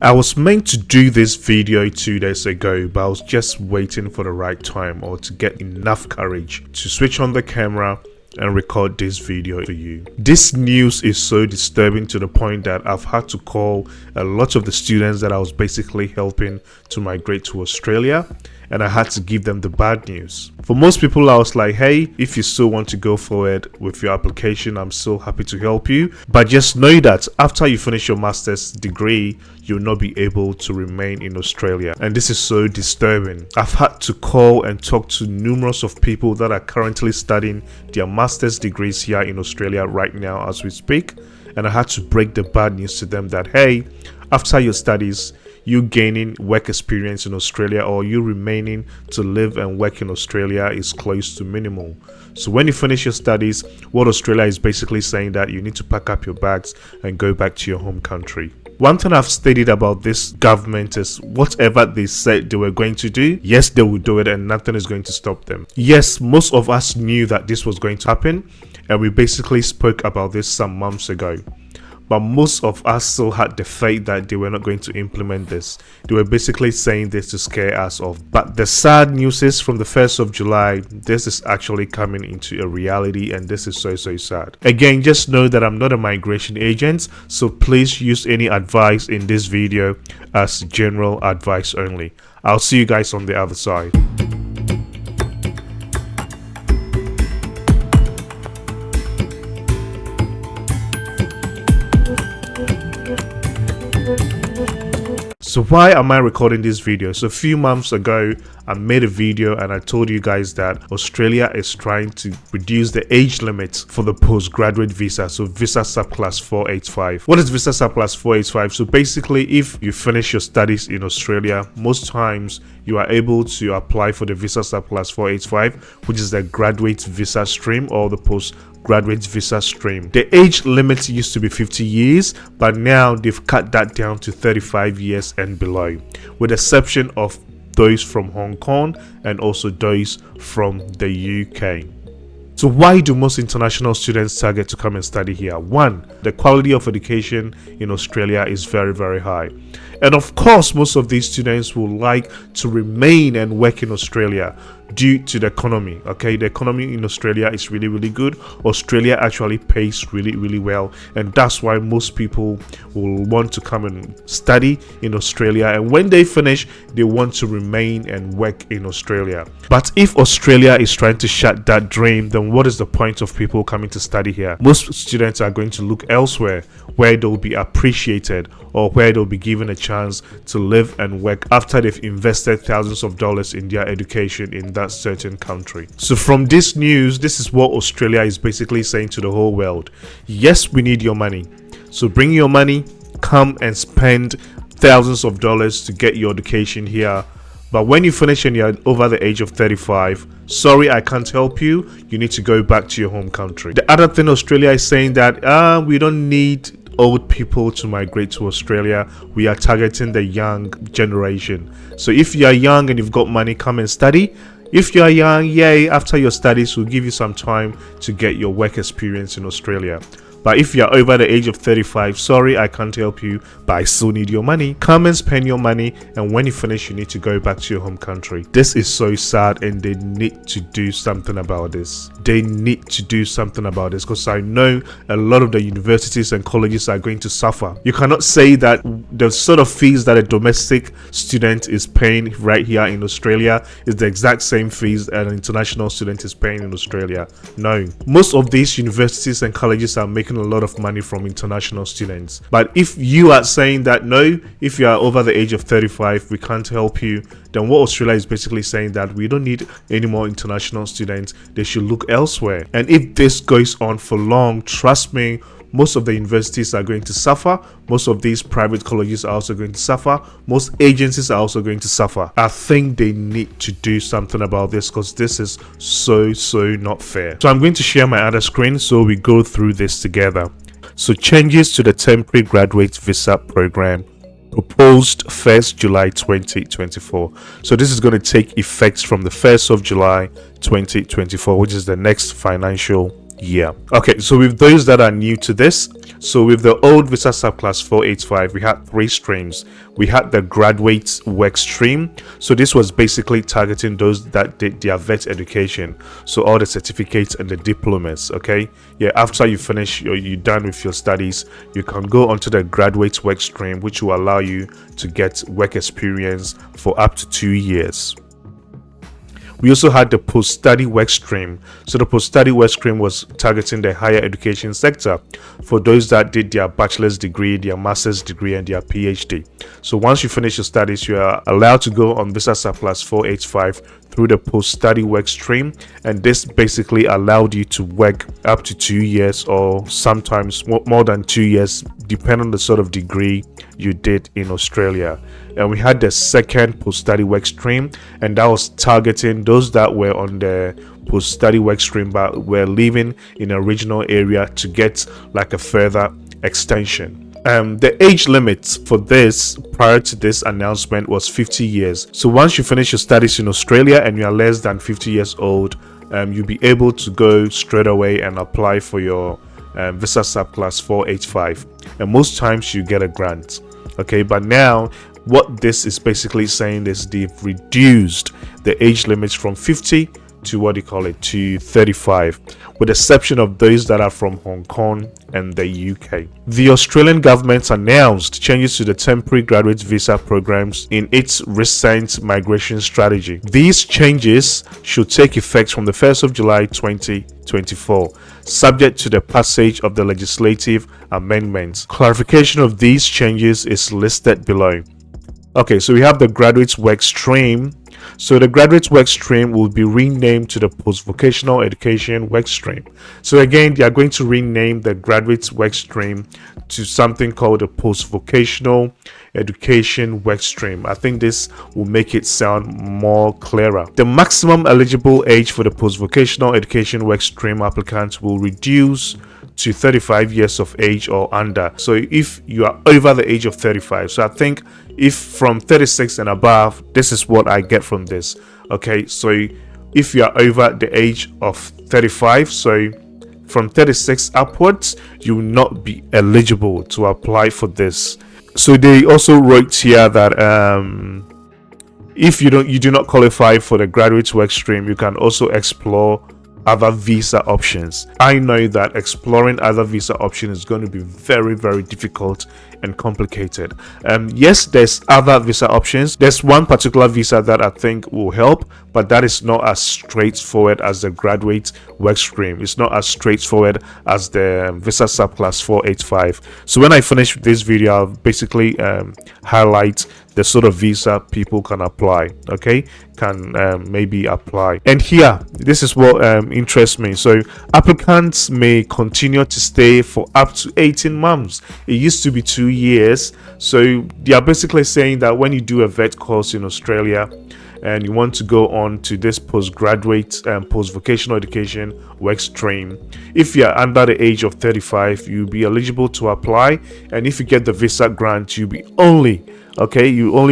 I was meant to do this video 2 days ago, but I was just waiting for the right time or to get enough courage to switch on the camera and record this video for you. This news is so disturbing to the point that I've had to call a lot of the students that I was basically helping to migrate to Australia, and I had to give them the bad news. For most people, I was like, hey, if you still want to go forward with your application, I'm so happy to help you. But just know that after you finish your master's degree, you'll not be able to remain in Australia. And this is so disturbing. I've had to call and talk to numerous of people that are currently studying their master's degrees here in Australia right now as we speak. And I had to break the bad news to them that, hey, after your studies, you gaining work experience in Australia or you remaining to live and work in Australia is close to minimal. So when you finish your studies, what Australia is basically saying that you need to pack up your bags and go back to your home country. One thing I've stated about this government is whatever they said they were going to do, yes, they will do it and nothing is going to stop them. Yes, most of us knew that this was going to happen, and we basically spoke about this some months ago. But most of us still had the faith that they were not going to implement this. They were basically saying this to scare us off. But the sad news is from the 1st of July, this is actually coming into a reality, and this is so sad. Again, just know that I'm not a migration agent, so please use any advice in this video as general advice only. I'll see you guys on the other side. So why am I recording this video? So a few months ago, I made a video and I told you guys that Australia is trying to reduce the age limit for the postgraduate visa. So visa subclass 485. What is visa subclass 485? So basically, if you finish your studies in Australia, most times you are able to apply for the visa subclass 485, which is the graduate visa stream or the postgraduate visa stream. The age limit used to be 50 years, but now they've cut that down to 35 years and below, with the exception of those from Hong Kong and also those from the UK. So why do most international students target to come and study here? One, the quality of education in Australia is very high. And of course, most of these students will like to remain and work in Australia due to the economy. Okay, the economy in Australia is really good. Australia actually pays really well, and that's why most people will want to come and study in Australia, and when they finish, they want to remain and work in Australia. But if Australia is trying to shut that dream, then what is the point of people coming to study here? Most students are going to look elsewhere where they'll be appreciated or where they'll be given a chance to live and work after they've invested thousands of dollars in their education in that certain country. So from this news, this is what Australia is basically saying to the whole world. Yes, we need your money. So bring your money, come and spend thousands of dollars to get your education here. But when you finish and you're over the age of 35, sorry, I can't help you. You need to go back to your home country. The other thing Australia is saying that we don't need old people to migrate to Australia. We are targeting the young generation. So if you are young and you've got money, come and study. If you are young, yay, after your studies, we'll give you some time to get your work experience in Australia. But if you're over the age of 35, sorry, I can't help you, but I still need your money. Come and spend your money, and when you finish, you need to go back to your home country. This is so sad, and they need to do something about this. They need to do something about this, because I know a lot of the universities and colleges are going to suffer. You cannot say that the sort of fees that a domestic student is paying right here in Australia is the exact same fees an international student is paying in Australia. No. Most of these universities and colleges are making a lot of money from international students. But if you are saying that no, if you are over the age of 35, we can't help you, then what Australia is basically saying that we don't need any more international students. They should look elsewhere. And if this goes on for long, trust me, most of the universities are going to suffer. Most of these private colleges are also going to suffer. Most agencies are also going to suffer. I think they need to do something about this, because this is so not fair. So I'm going to share my other screen so we go through this together. So changes to the temporary graduate visa program proposed 1st July 2024. So this is going to take effect from the 1st of July 2024, which is the next financial Yeah. Okay, so with those that are new to this, so with the old visa subclass 485, we had three streams. We had the graduate work stream. So this was basically targeting those that did their vet education. So all the certificates and the diplomas, okay? Yeah, after you finish, you're done with your studies, you can go onto the graduate work stream, which will allow you to get work experience for up to 2 years. We also had the post-study work stream. So the post-study work stream was targeting the higher education sector for those that did their bachelor's degree, their master's degree, and their PhD. So once you finish your studies, you are allowed to go on visa subclass 485 through the post-study work stream, and this basically allowed you to work up to 2 years or sometimes more than 2 years, depending on the sort of degree you did in Australia. And we had the second post-study work stream, and that was targeting those that were on the post-study work stream but were living in a regional area to get like a further extension. The age limit for this prior to this announcement was 50 years. So once you finish your studies in Australia and you are less than 50 years old, you'll be able to go straight away and apply for your visa subclass 485, and most times you get a grant. Okay, but now what this is basically saying is they've reduced the age limits from 50 to to 35, with the exception of those that are from Hong Kong and the UK. The Australian government announced changes to the temporary graduate visa programs in its recent migration strategy. These changes should take effect from the 1st of July 2024, subject to the passage of the legislative amendments. Clarification of these changes is listed below. Okay, so we have the graduate work stream. So the graduate work stream will be renamed to the post-vocational education work stream. So again, they are going to rename the graduate work stream to something called the post-vocational education work stream. I think this will make it sound more clearer. The maximum eligible age for the post-vocational education work stream applicants will reduce to 35 years of age or under. So if you are over the age of 35, so I think if from 36 and above, this is what I get from this. Okay, so if you are over the age of 35, so from 36 upwards, you will not be eligible to apply for this. So they also wrote here that if you do not qualify for the graduate work stream, you can also explore other visa options. I know that exploring other visa options is going to be very, very difficult and complicated. Yes, there's other visa options. There's one particular visa that I think will help, but that is not as straightforward as the graduate work stream. It's not as straightforward as the visa subclass 485. So when I finish this video, I'll basically highlight the sort of visa people can apply, okay, can maybe apply. And here, this is what interests me. So applicants may continue to stay for up to 18 months. It used to be 2 years. So they are basically saying that when you do a vet course in Australia and you want to go on to this postgraduate post-vocational education work stream, if you are under the age of 35, you'll be eligible to apply, and if you get the visa grant, you only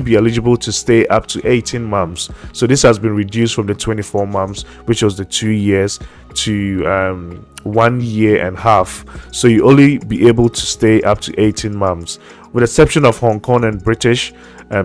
be eligible to stay up to 18 months. So this has been reduced from the 24 months, which was the 2 years, to 1 year and a half. So you only be able to stay up to 18 months, with the exception of Hong Kong and British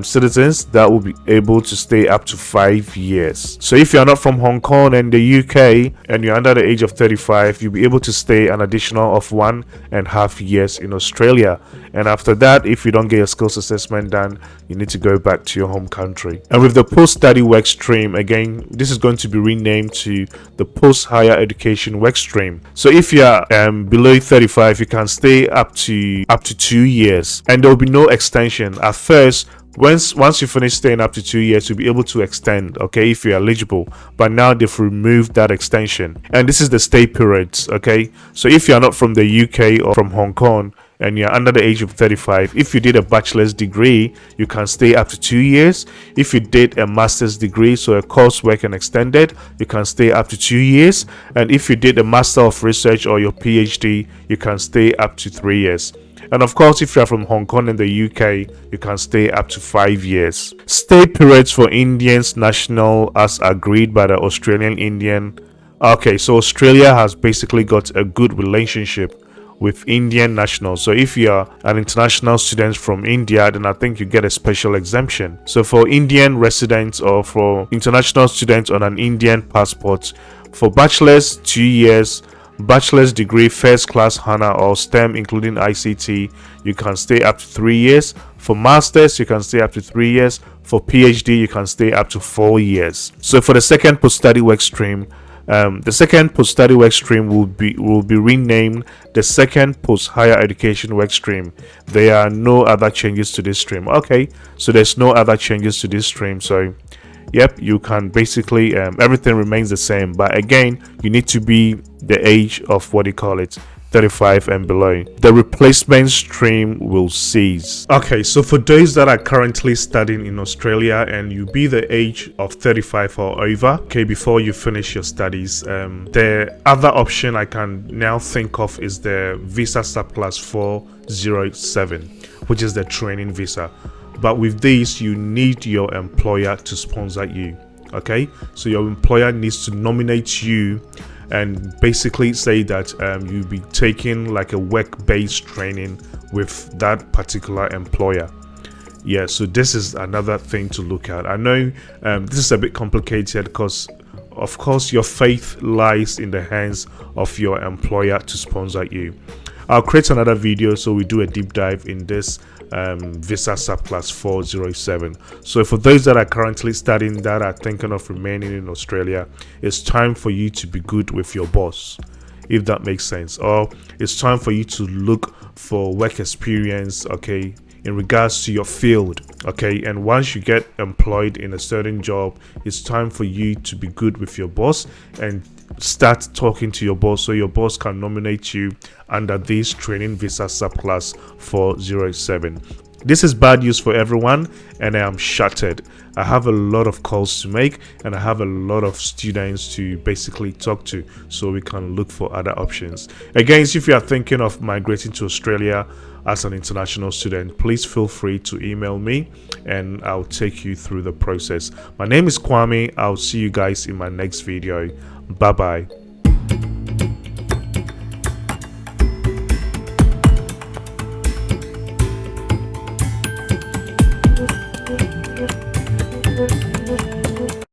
citizens that will be able to stay up to 5 years. So if you're not from Hong Kong and the UK and you're under the age of 35, you'll be able to stay an additional of 1.5 years in Australia. And after that, if you don't get your skills assessment done, you need to go back to your home country. And with the post-study work stream, again, this is going to be renamed to the post-higher education work stream. So if you're below 35, you can stay up to 2 years, and there will be no extension. At first, once you finish staying up to 2 years, you'll be able to extend, okay, if you're eligible. But now they've removed that extension, and this is the stay periods, okay. So if you're not from the UK or from Hong Kong and you're under the age of 35, if you did a bachelor's degree, you can stay up to 2 years. If you did a master's degree, so a coursework and extended, you can stay up to 2 years. And if you did a master of research or your PhD, you can stay up to 3 years. And of course, if you are from Hong Kong and the UK, you can stay up to 5 years. Stay periods for Indians national as agreed by the Australian Indian Okay, so Australia has basically got a good relationship with Indian nationals. So if you're an international student from India, then I think you get a special exemption. So for Indian residents or for international students on an Indian passport, for bachelor's 2 years, bachelor's degree first class HANA or STEM including ICT, you can stay up to 3 years. For masters, you can stay up to 3 years. For PhD, you can stay up to 4 years. So for the second post-study work stream, the second post-study work stream will be renamed the second post-higher education work stream. There are no other changes to this stream. Okay, so there's no other changes to this stream. So yep, you can basically everything remains the same, but again, you need to be the age of what do you call it, 35 and below. The replacement stream will cease. Okay, so for those that are currently studying in Australia and you be the age of 35 or over, okay, before you finish your studies, the other option I can now think of is the visa subclass 407, which is the training visa. But with this, you need your employer to sponsor you. Okay, so your employer needs to nominate you and basically say that you'll be taking like a work-based training with that particular employer. Yeah, so this is another thing to look at. I know this is a bit complicated because of course your faith lies in the hands of your employer to sponsor you. I'll create another video so we do a deep dive in this visa subclass 407. So for those that are currently studying, that are thinking of remaining in Australia, it's time for you to be good with your boss, if that makes sense. Or it's time for you to look for work experience, okay, in regards to your field, okay. And once you get employed in a certain job, it's time for you to be good with your boss and start talking to your boss so your boss can nominate you under this training visa subclass 407. This is bad news for everyone and I am shattered. I have a lot of calls to make and I have a lot of students to basically talk to so we can look for other options. Again, if you are thinking of migrating to Australia as an international student, please feel free to email me and I'll take you through the process. My name is Kwame. I'll see you guys in my next video. Bye bye.